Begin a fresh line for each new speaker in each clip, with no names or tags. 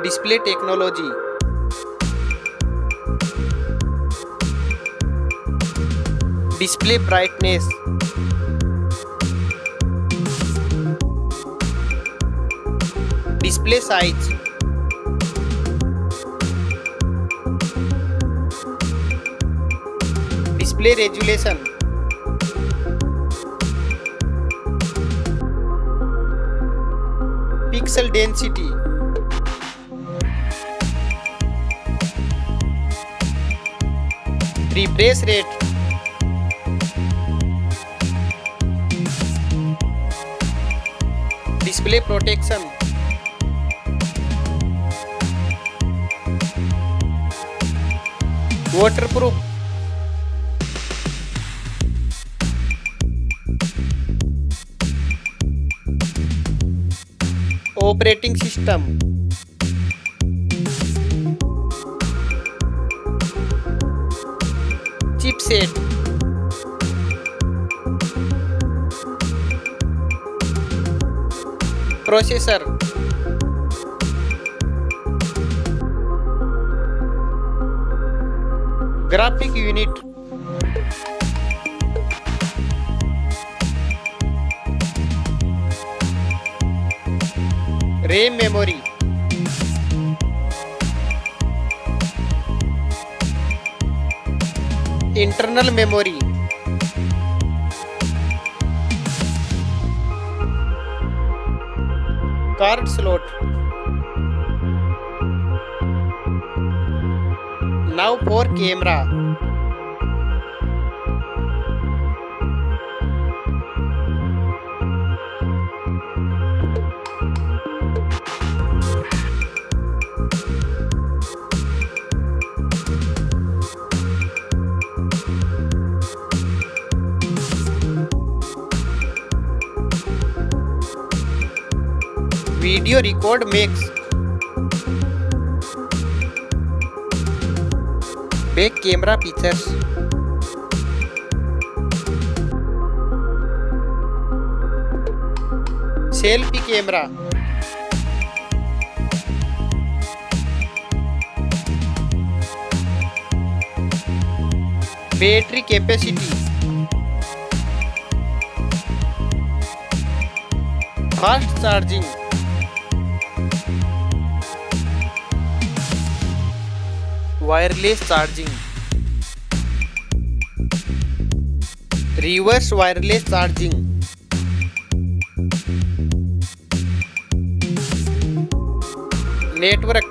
Display technology. Display brightness. Display size. Display resolution. Pixel density. Refresh rate. Display protection. Waterproof. Operating system. Chipset. Processor. Graphic unit. RAM memory. Internal memory. Card slot. Now for camera. Video record mix. Back camera features. Selfie camera. Battery capacity. Fast charging. Wireless charging. Reverse wireless charging. Network.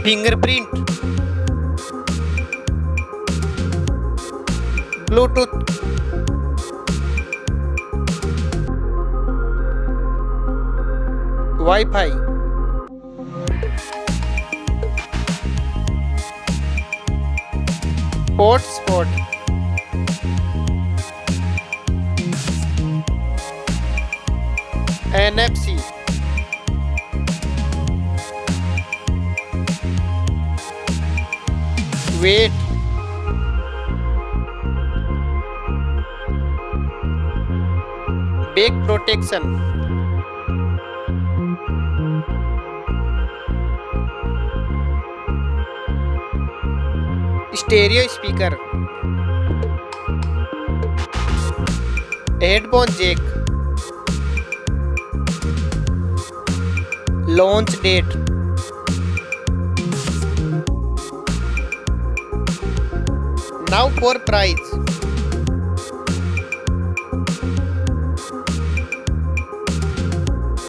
Fingerprint. Bluetooth. Wi-Fi. Hotspot. NFC. Weight. Back protection. Stereo speaker. Headphone jack. Launch date. Now for price.